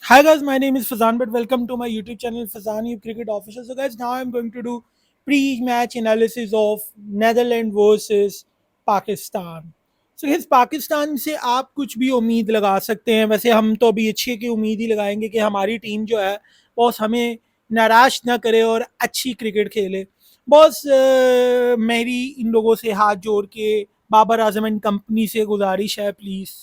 Hi guys, my name is Fazan, but welcome to my YouTube channel Fazan You Cricket Official. So guys, now I'm going to do pre-match analysis of Netherlands versus Pakistan. So guys, Pakistan से आप कुछ भी उम्मीद लगा सकते हैं. वैसे हम तो अभी अच्छी की उम्मीद ही लगाएंगे कि हमारी टीम जो है बॉस हमें निराश ना करे और अच्छी क्रिकेट खेले. बॉस मेरी इन लोगों से हाथ जोड़ के बाबर आजम एंड कंपनी से गुजारिश है, प्लीज़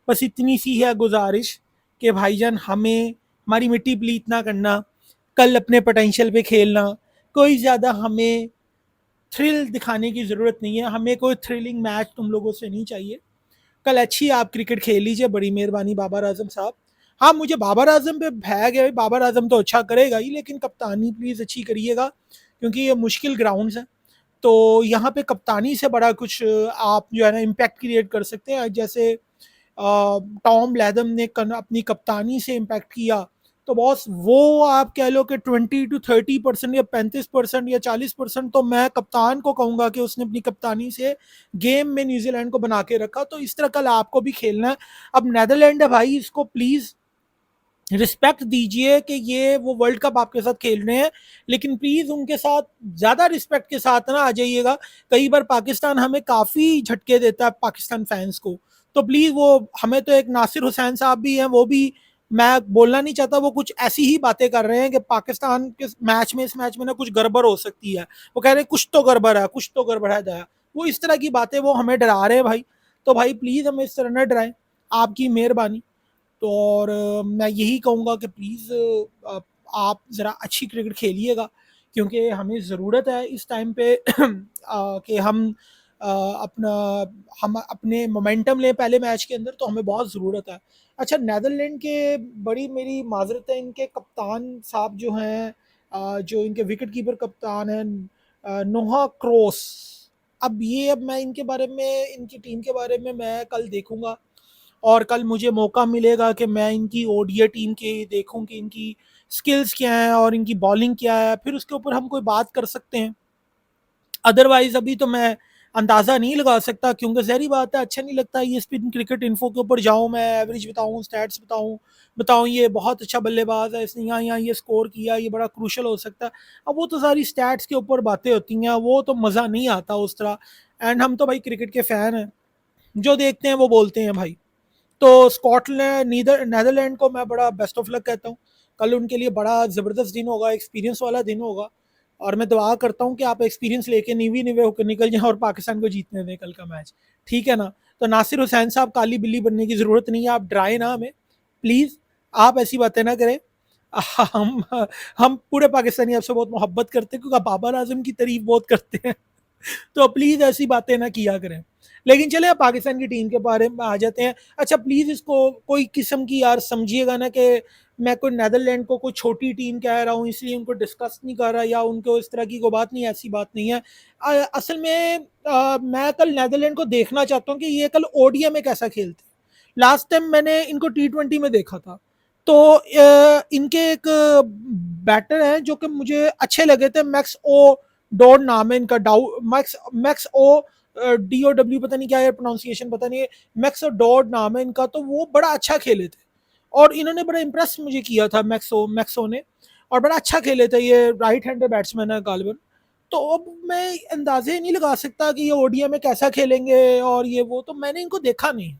बस इतनी सी है गुजारिश कि भाईजान हमें हमारी मिट्टी प्लीत ना करना, कल अपने पोटेंशियल पे खेलना. कोई ज़्यादा हमें थ्रिल दिखाने की ज़रूरत नहीं है, हमें कोई थ्रिलिंग मैच तुम लोगों से नहीं चाहिए. कल अच्छी आप क्रिकेट खेल लीजिए, बड़ी मेहरबानी बाबर आजम साहब. हाँ, मुझे बाबर आजम पे भैग है, बाबर आजम तो अच्छा करेगा ही, लेकिन कप्तानी प्लीज़ अच्छी करिएगा क्योंकि ये मुश्किल ग्राउंड्स हैं. तो यहाँ पे कप्तानी से बड़ा कुछ आप जो है ना इम्पैक्ट क्रिएट कर सकते हैं. जैसे टॉम लैदम ने अपनी कप्तानी से इम्पैक्ट किया, तो बॉस वो आप कह लो कि 20 to 30% या 35% या 40%, तो मैं कप्तान को कहूंगा कि उसने अपनी कप्तानी से गेम में न्यूजीलैंड को बना के रखा. तो इस तरह कल आपको भी खेलना है. अब नेदरलैंड है भाई, इसको प्लीज़ रिस्पेक्ट दीजिए कि ये वो वर्ल्ड कप आपके साथ खेल रहे हैं, लेकिन प्लीज़ उनके साथ ज़्यादा रिस्पेक्ट के साथ ना आ जाइएगा. कई बार पाकिस्तान हमें काफ़ी झटके देता है पाकिस्तान फैंस को. तो प्लीज़ वो हमें तो एक नासिर हुसैन साहब भी हैं, वो भी मैं बोलना नहीं चाहता, वो कुछ ऐसी ही बातें कर रहे हैं कि पाकिस्तान के मैच में इस मैच में ना कुछ गड़बड़ हो सकती है. वो कह रहे हैं कुछ तो गड़बड़ है, कुछ तो गड़बड़ है दया. वो इस तरह की बातें वो हमें डरा रहे हैं भाई. तो भाई प्लीज़ हमें इस तरह न डराएं, आपकी मेहरबानी. तो और मैं यही कहूँगा कि प्लीज़ आप ज़रा अच्छी क्रिकेट खेलिएगा क्योंकि हमें ज़रूरत है इस टाइम पे कि अपना हम अपने मोमेंटम लें पहले मैच के अंदर, तो हमें बहुत ज़रूरत है. अच्छा, नेदरलैंड के बड़ी मेरी माजरत है, इनके कप्तान साहब जो हैं, जो इनके विकेट कीपर कप्तान हैं, नोहा क्रोस. अब मैं इनके बारे में, इनकी टीम के बारे में मैं कल देखूंगा और कल मुझे मौका मिलेगा कि मैं इनकी ओडीआई टीम के देखूं कि इनकी स्किल्स क्या हैं और इनकी बॉलिंग क्या है, फिर उसके ऊपर हम कोई बात कर सकते हैं. अदरवाइज अभी तो मैं अंदाज़ा नहीं लगा सकता क्योंकि जहरी बात है, अच्छा नहीं लगता ये स्पिन क्रिकेट इन्फो के ऊपर जाऊँ, मैं एवरेज बताऊँ, स्टैट्स बताऊँ, बताऊँ ये बहुत अच्छा बल्लेबाज है, इसने यहाँ यहाँ ये स्कोर किया, ये बड़ा क्रूशल हो सकता है. अब वो तो सारी स्टैट्स के ऊपर बातें होती हैं, वो तो मज़ा नहीं आता उस तरह. एंड हम तो भाई क्रिकेट के फ़ैन हैं, जो देखते हैं वो बोलते हैं भाई. तो स्कॉटलैंड नीदरलैंड को मैं बड़ा बेस्ट ऑफ लक कहता हूँ. कल उनके लिए बड़ा ज़बरदस्त दिन होगा, एक्सपीरियंस वाला दिन होगा. और मैं दुआ करता हूँ कि आप एक्सपीरियंस लेके नीवी निवे होकर निकल जाएं और पाकिस्तान को जीतने दें कल का मैच. ठीक है ना? तो नासिर हुसैन साहब, काली बिल्ली बनने की ज़रूरत नहीं है, आप डराए ना हमें प्लीज़. आप ऐसी बातें ना करें. हम हम पूरे पाकिस्तानी आपसे बहुत मोहब्बत करते हैं क्योंकि आप बाबर आजम की तारीफ बहुत करते हैं. तो प्लीज़ ऐसी बातें ना किया करें. लेकिन चले अब पाकिस्तान की टीम के बारे में आ जाते हैं. अच्छा, प्लीज़ इसको कोई किस्म की यार समझिएगा ना कि मैं कोई नेदरलैंड को कोई छोटी टीम कह रहा हूँ इसलिए उनको डिस्कस नहीं कर रहा या उनको इस तरह की कोई बात नहीं, ऐसी बात नहीं है. असल में मैं कल नेदरलैंड को देखना चाहता हूँ कि ये कल ओडीआई में कैसा खेलते हैं. लास्ट टाइम मैंने इनको T20 में देखा था, तो इनके एक बैटर हैं जो कि मुझे अच्छे लगे थे, मैक्स ओ डॉड नाम है इनका, डाउ मैक्स मैक्स ओ DOW, पता नहीं क्या है प्रोनाउंसिएशन, पता नहीं है. मैक्स डॉड नाम है इनका, तो वो बड़ा अच्छा खेले थे और इन्होंने बड़ा इंप्रेस मुझे किया था मैक्सो ने, और बड़ा अच्छा खेले थे. ये राइट हैंडर बैट्समैन है गालिबन. तो अब मैं अंदाजे नहीं लगा सकता कि ये ओडीआई में कैसा खेलेंगे और ये वो, तो मैंने इनको देखा नहीं,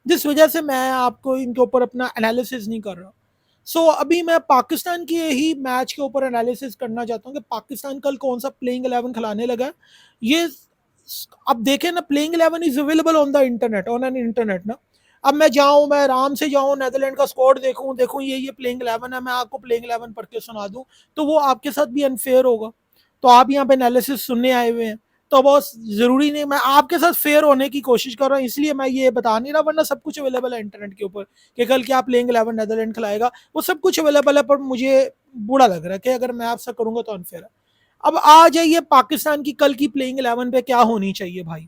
जिस वजह से मैं आपको इनके ऊपर अपना एनालिसिस नहीं कर रहा. अभी मैं पाकिस्तान की ही मैच के ऊपर एनालिसिस करना चाहता हूँ कि पाकिस्तान कल कौन सा प्लेइंग 11 खिलाने लगा है. ये अब देखें ना, playing 11 is available on the internet, on an internet ना. अब मैं आराम से जाऊँ नेदरलैंड का स्क्वाड देखूँ ये प्लेइंग 11 है, मैं आपको प्लेइंग 11 पढ़ के सुना दूँ, तो वो आपके साथ भी अनफेयर होगा. तो आप यहाँ पे एनालिसिस सुनने आए हुए हैं, तो बहुत ज़रूरी नहीं, मैं आपके साथ फेयर होने की कोशिश कर रहा हूँ, इसलिए मैं ये बता नहीं रहा, वरना सब कुछ अवेलेबल है इंटरनेट के ऊपर कि कल क्या प्लेइंग 11 नेदरलैंड खिलाएगा, वो सब कुछ अवेलेबल है. पर मुझे बुरा लग रहा है कि अगर मैं आपसे करूंगा तो अनफेयर है. अब आ जाइए पाकिस्तान की कल की प्लेइंग 11 पे क्या होनी चाहिए भाई.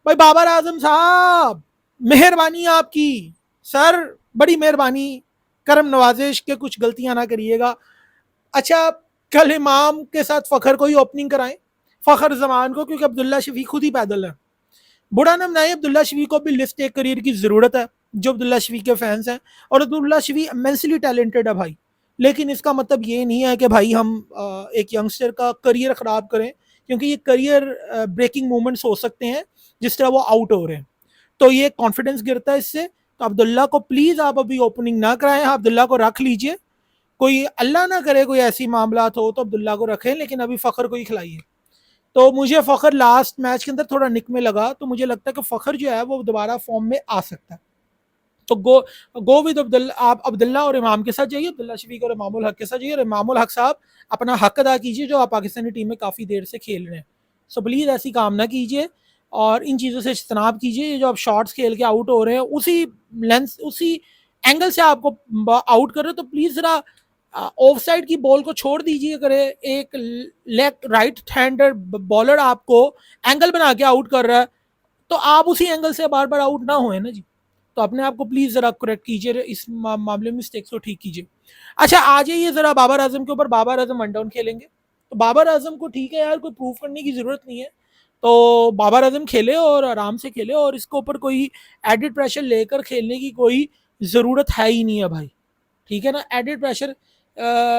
भाई बाबर आजम साहब, मेहरबानी आपकी, सर, बड़ी मेहरबानी, करम नवाजिश के कुछ गलतियां ना करिएगा. अच्छा, कल इमाम के साथ फ़खर को ही ओपनिंग कराएं, फ़खर जमान को, क्योंकि अब्दुल्ला शफी खुद ही पैदल है. बुरा ना मनाए, अब्दुल्ला शफी को भी लिफ्ट एक करियर की ज़रूरत है. जो अब्दुल्ला शफी के फैंस हैं, और अब्दुल्ला शफी इमेंसली टैलेंटेड है भाई, लेकिन इसका मतलब ये नहीं है कि भाई हम एक यंगस्टर का करियर ख़राब करें, क्योंकि ये करियर ब्रेकिंग मोमेंट्स हो सकते हैं जिस तरह वो आउट हो रहे हैं, तो ये कॉन्फिडेंस गिरता है इससे। तो अब्दुल्ला को प्लीज़ आप अभी ओपनिंग ना कराएं, आप अब्दुल्ला को रख लीजिए, कोई अल्लाह ना करे कोई ऐसी मामला हो तो अब्दुल्ला को रखें, लेकिन अभी फ़खर को ही खिलाइए। तो मुझे फ़खर लास्ट मैच के अंदर थोड़ा निक में लगा, तो मुझे लगता है कि फ़खर जो है वो दोबारा फॉर्म में आ सकता है। तो गो विद अब्दुल्ला, आप अब्दुल्ला और इमाम के साथ जाइए, अब्दुल्ला शफीक और इमामुल हक के साथ जाइए, और इमामुल हक साहब अपना हक अदा कीजिए जो आप पाकिस्तानी टीम में काफ़ी देर से खेल रहे हैं। सो प्लीज़ ऐसी काम ना कीजिए और इन चीज़ों से इज्तनाब कीजिए। जो आप शॉट्स खेल के आउट हो रहे हैं उसी लेंस उसी एंगल से आपको आउट कर रहे हो, तो प्लीज़ ज़रा ऑफ साइड की बॉल को छोड़ दीजिए करे। एक लेफ्ट राइट हैंडर बॉलर आपको एंगल बना के आउट कर रहा है, तो आप उसी एंगल से बार बार आउट ना होए ना जी। तो अपने आप को प्लीज़ ज़रा करेक्ट कीजिए, इस मामले में मिस्टेक्स को ठीक कीजिए। अच्छा, आ जाइए ज़रा बाबर आजम के ऊपर। बाबर आजम वन डाउन खेलेंगे, तो बाबर आजम को ठीक है यार, कोई प्रूव करने की ज़रूरत नहीं है, तो बाबर आजम खेले और आराम से खेले, और इसके ऊपर कोई एडिड प्रेशर लेकर खेलने की कोई ज़रूरत है ही नहीं है भाई, ठीक है ना। एडिड प्रेशर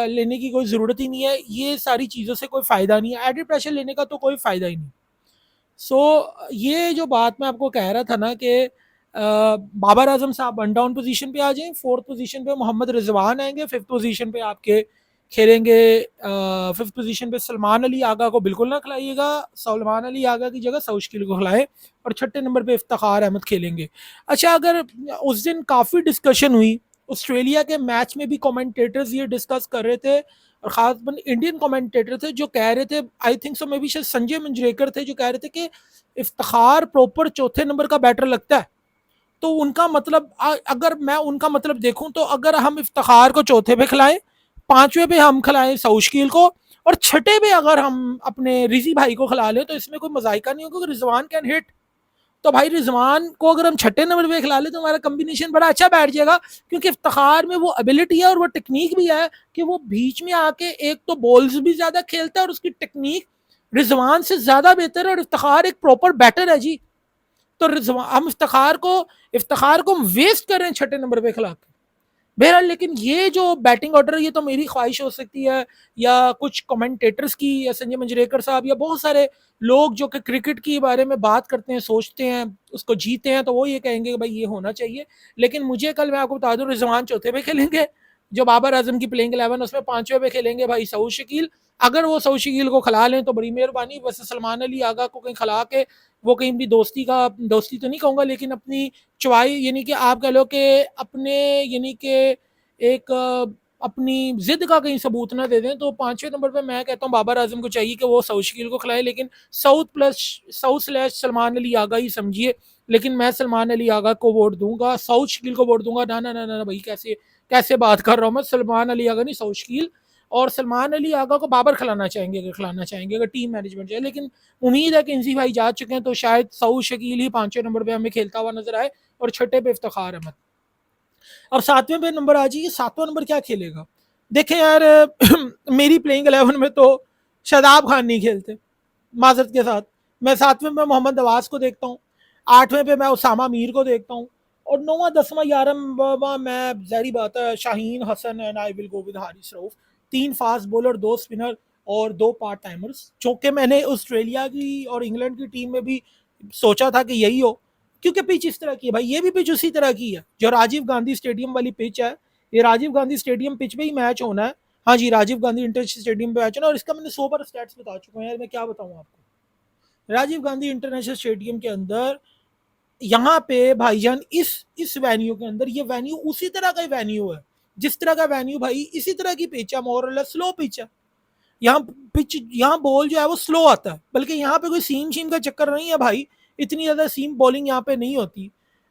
लेने की कोई ज़रूरत ही नहीं है, ये सारी चीज़ों से कोई फ़ायदा नहीं है, एडिड प्रेशर लेने का तो कोई फ़ायदा ही नहीं। ये जो बात मैं आपको कह रहा था ना कि बाबर आजम साहब वन डाउन पोजीशन पे आ जाएं, फोर्थ पोजीशन पे मोहम्मद रिजवान आएंगे, फिफ्थ पोजीशन पे आपके खेलेंगे, फिफ्थ पोजीशन पे सलमान अली आगा को बिल्कुल ना खिलाइएगा, सलमान अली आगा की जगह सौशकिल को खिलाएं, और छठे नंबर पे इफ्तिखार अहमद खेलेंगे। अच्छा, अगर उस दिन काफ़ी डिस्कशन हुई ऑस्ट्रेलिया के मैच में भी, कमेंटेटर्स ये डिस्कस कर रहे थे, और खासकर इंडियन कमेंटेटर थे जो कह रहे थे, I think so may be शायद संजय मंजरेकर थे, जो कह रहे थे कि इफ्तिखार प्रॉपर चौथे नंबर का बैटर लगता है। तो उनका मतलब, अगर मैं उनका मतलब देखूं, तो अगर हम इफ्तिखार को चौथे पे खिलाएं, पांचवे पे हम खिलाएं सऊशकील को, और छठे पे अगर हम अपने रिजी भाई को खिला लें, तो इसमें कोई मजाइका नहीं होगा, रिजवान कैन हिट। तो भाई रिजवान को अगर हम छठे नंबर पे खिला ले तो हमारा कम्बिनेशन बड़ा अच्छा बैठ जाएगा, क्योंकि इफ्तिखार में वो एबिलिटी है और वो टेक्निक भी है कि वो बीच में आके एक तो बॉल्स भी ज्यादा खेलता है, और उसकी टेक्निक रिजवान से ज्यादा बेहतर है, और इफ्तिखार एक प्रॉपर बैटर है जी। तो हम इफ्तिखार को वेस्ट कर रहे हैं छठे नंबर पे खिला के। बहरहाल, लेकिन ये जो बैटिंग ऑर्डर, ये तो मेरी ख्वाहिश हो सकती है, या कुछ कमेंटेटर्स की, या संजय मंजरेकर साहब, या बहुत सारे लोग जो कि क्रिकेट के बारे में बात करते हैं, सोचते हैं, उसको जीते हैं, तो वो ये कहेंगे कि भाई ये होना चाहिए। लेकिन मुझे कल मैं आपको बता दूं, रिजवान चौथे पे खेलेंगे, जो बाबर आजम की प्लेइंग 11 उसमें पांचवें पे खेलेंगे भाई सऊद शकील। अगर वो सऊद शकील को खिला लें तो बड़ी मेहरबानी, वैसे सलमान अली आगा को कहीं खिला के वो कहीं भी दोस्ती तो नहीं कहूँगा, लेकिन अपनी चवाई, यानी कि आप कह लो कि अपने, यानी कि एक अपनी जिद का कहीं सबूत ना दे दें, तो पांचवें नंबर पे मैं कहता हूँ बाबर आजम को चाहिए कि वो सऊद शकील को खिलाए, लेकिन साउथ स्लैश सलमान अली आगा ही समझिए। लेकिन मैं सलमान अली आगा को वोट दूंगा, सऊद शकील को वोट दूंगा, ना ना ना ना भाई, कैसे कैसे बात कर रहा हूँ मैं, सलमान अली आगा नहीं, सऊद शकील। और सलमान अली आगा को बाबर खिलाना चाहेंगे, अगर टीम मैनेजमेंट जाए, लेकिन उम्मीद है कि इंसी भाई जा चुके हैं, तो शायद सऊद शकील ही पांचवें नंबर पे हमें खेलता हुआ नजर आए, और छठे पे इफ्तिखार अहमद। अब सातवें पे नंबर आ जाइए, सातवां नंबर क्या खेलेगा? देखें यार, मेरी प्लेइंग 11 में तो शादाब खान नहीं खेलते, माजरत के साथ। मैं सातवें पे मोहम्मद नवाज को देखता हूँ, आठवें पे मैं उसामा मीर को देखता हूँ, और नौवां 10वां 11वां मैं, जहरी बात है, Shaheen Hasan and I will go with Haris Rauf. 3 fast bowler, 2 spinner और 2 पार्ट टाइमर्स, जो कि मैंने ऑस्ट्रेलिया की और इंग्लैंड की टीम में भी सोचा था कि यही हो, क्योंकि पिच इस तरह की है भाई, ये भी पिच उसी तरह की है जो राजीव गांधी स्टेडियम वाली पिच है। ये राजीव गांधी स्टेडियम पिच पे ही मैच होना है। हाँ जी, राजीव गांधी इंटर स्टेडियम पे मैच होना, और इसका मैंने 100 बार स्टैट्स बता चुका हूँ यार, मैं क्या बताऊँ आपको। राजीव गांधी इंटरनेशनल स्टेडियम के अंदर, यहाँ पे भाईजान, इस वेन्यू के अंदर, ये वेन्यू उसी तरह का वेन्यू है जिस तरह का वेन्यू भाई, इसी तरह की पिच है, मोर स्लो पिच है। यहाँ यहाँ बॉल जो है वो स्लो आता है, बल्कि यहाँ पे कोई सीम शीम का चक्कर नहीं है भाई, इतनी ज्यादा सीम बॉलिंग यहाँ पे नहीं होती,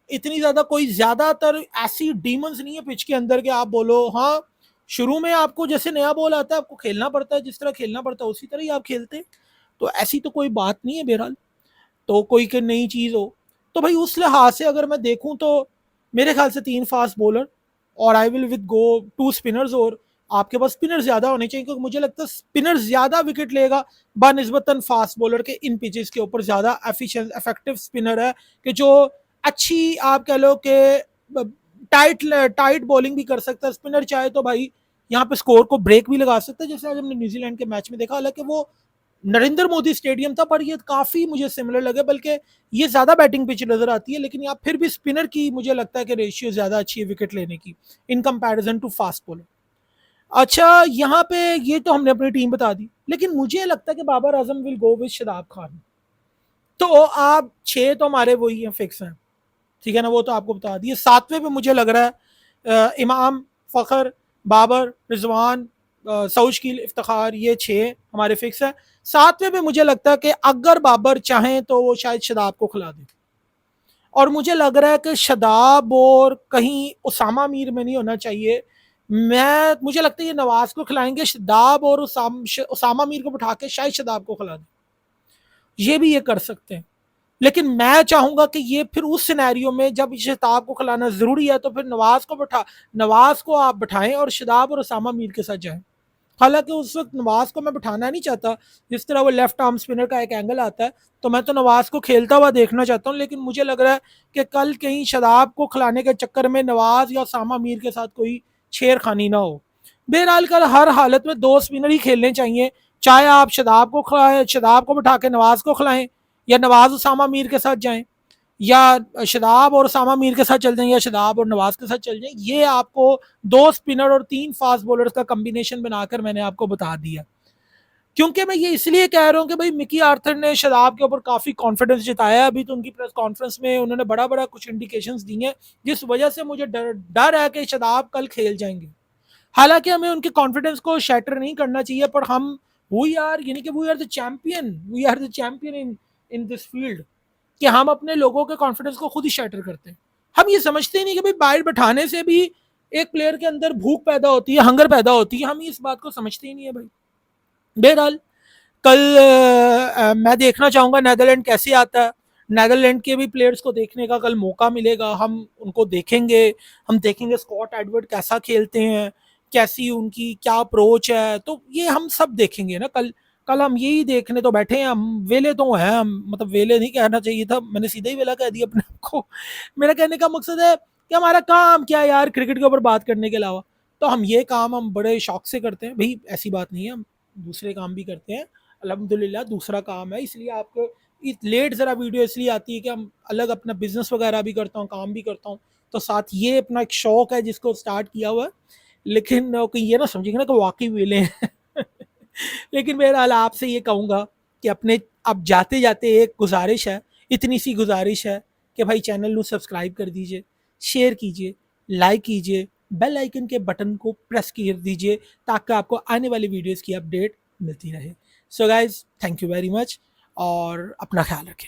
इतनी ज्यादा कोई ज्यादातर ऐसी डीमंस नहीं है पिच के अंदर के आप बोलो हाँ। शुरू में आपको जैसे नया बॉल आता है, आपको खेलना पड़ता है, जिस तरह खेलना पड़ता है उसी तरह ही आप खेलते, तो ऐसी तो कोई बात नहीं है बहरहाल। तो कोई नई चीज हो, तो भाई उस लिहाज से अगर मैं देखूं, तो मेरे ख्याल से 3 फास्ट बॉलर, और I will with go 2 spinners, और आपके पास स्पिनर ज्यादा होने चाहिए, क्योंकि मुझे लगता है स्पिनर ज्यादा विकेट लेगा बनस्बतन फास्ट बॉलर के, इन पिचेस के ऊपर ज्यादा एफिशिएंट इफेक्टिव स्पिनर है, कि जो अच्छी, आप कह लो कि टाइट टाइट बॉलिंग भी कर सकता है, स्पिनर चाहे तो भाई यहाँ पे स्कोर को ब्रेक भी लगा सकता है, जैसे आज हमने न्यूजीलैंड के मैच में देखा। हालांकि वो नरेंद्र मोदी स्टेडियम था, पर ये काफी मुझे सिमिलर लगे, बल्कि ये ज्यादा बैटिंग पिच नजर आती है, लेकिन यहाँ फिर भी स्पिनर की मुझे लगता है कि रेशियो ज्यादा अच्छी है विकेट लेने की in comparison to fast bowler. अच्छा, यहाँ पे ये तो हमने अपनी टीम बता दी, लेकिन मुझे लगता है कि Babar Azam will go with Shadab Khan. तो आप 6 तो हमारे वही हैं, फिक्स हैं, ठीक है ना, वो तो आपको बता दिए। 7वें पे मुझे लग रहा है इमाम, फखर, बाबर, रिजवान, सऊशकील, इफ्तिखार, ये 6 हमारे फिक्स है। 7वें पे मुझे लगता है कि अगर बाबर चाहें तो वो शायद शदाब को खिला दे, और मुझे लग रहा है कि शदाब और कहीं उसामा मीर में नहीं होना चाहिए। मुझे लगता है ये नवाज को खिलाएंगे, शदाब और उसामा मीर को बिठा के शायद शदाब को खिला दे, ये भी ये कर सकते हैं। लेकिन मैं चाहूंगा कि ये फिर उस सिनेरियो में जब शताब को खिलाना जरूरी है तो फिर नवाज को आप बिठाएं और शदाब और उसामा मीर के साथ जाएं। हालांकि उस वक्त नवाज को मैं बिठाना नहीं चाहता, जिस तरह वो लेफ्ट आर्म स्पिनर का एक एंगल आता है, तो मैं तो नवाज को खेलता हुआ देखना चाहता हूँ। लेकिन मुझे लग रहा है कि कल कहीं शदाब को खिलाने के चक्कर में नवाज या उसामा मीर के साथ कोई छेड़खानी ना हो। बहरहाल कल हर हालत में 2 स्पिनर ही खेलने चाहिए, चाहे आप शदाब को खिलाएं, शदाब को बिठा के नवाज को खिलाएं, या नवाज उसामा मीर के साथ जाएं, या शदाब और उसामा मीर के साथ चल जाएं, या शदाब और नवाज के साथ चल जाएं। ये आपको 2 स्पिनर और 3 फास्ट बॉलर्स का कॉम्बिनेशन बनाकर मैंने आपको बता दिया। क्योंकि मैं ये इसलिए कह रहा हूँ कि भाई मिकी आर्थर ने शदाब के ऊपर काफ़ी कॉन्फिडेंस जताया। अभी तो उनकी प्रेस कॉन्फ्रेंस में उन्होंने बड़ा बड़ा कुछ इंडिकेशंस दी हैं, जिस वजह से मुझे डर है कि शदाब कल खेल जाएंगे। हालांकि हमें उनके कॉन्फिडेंस को शैटर नहीं करना चाहिए, पर हम वी आर यानी कि we are the champion in this field, कि हम अपने लोगों के कॉन्फिडेंस को खुद ही शैटर करते हैं। हम ये समझते ही नहीं कि भाई बाहर बैठाने से भी एक प्लेयर के अंदर भूख पैदा होती है, हंगर पैदा होती है, हम इस बात को समझते ही नहीं है भाई। बहरहाल कल मैं देखना चाहूंगा नेदरलैंड कैसे आता है। नेदरलैंड के भी प्लेयर्स को देखने का कल मौका मिलेगा, हम उनको देखेंगे। हम देखेंगे स्कॉट एडवर्ड कैसा खेलते हैं, कैसी उनकी क्या अप्रोच है, तो ये हम सब देखेंगे ना कल। कल हम यही देखने तो बैठे हैं, हम वेले तो हैं, हम मतलब वेले नहीं कहना चाहिए था, मैंने सीधा ही वेला कह दिया अपने आप को। मेरा कहने का मकसद है कि हमारा काम क्या है यार क्रिकेट के ऊपर बात करने के अलावा, तो हम ये काम हम बड़े शौक से करते हैं भाई, ऐसी बात नहीं है, हम दूसरे काम भी करते हैं, अल्हम्दुलिल्लाह दूसरा काम है। इसलिए आपको लेट ज़रा वीडियो इसलिए आती है कि हम अलग अपना बिजनेस वगैरह भी करता हूँ, काम भी करता हूँ, तो साथ ये अपना एक शौक है जिसको स्टार्ट किया हुआ है। लेकिन कहीं ये ना समझिएगा ना कि वाकई वेले हैं। लेकिन बहरहाल आपसे ये कहूँगा कि अपने अब जाते जाते एक गुजारिश है, इतनी सी गुजारिश है कि भाई चैनल को सब्सक्राइब कर दीजिए, शेयर कीजिए, लाइक कीजिए, बेल आइकन के बटन को प्रेस कर दीजिए, ताकि आपको आने वाली वीडियोस की अपडेट मिलती रहे। So guys, thank you very much और अपना ख्याल रखें।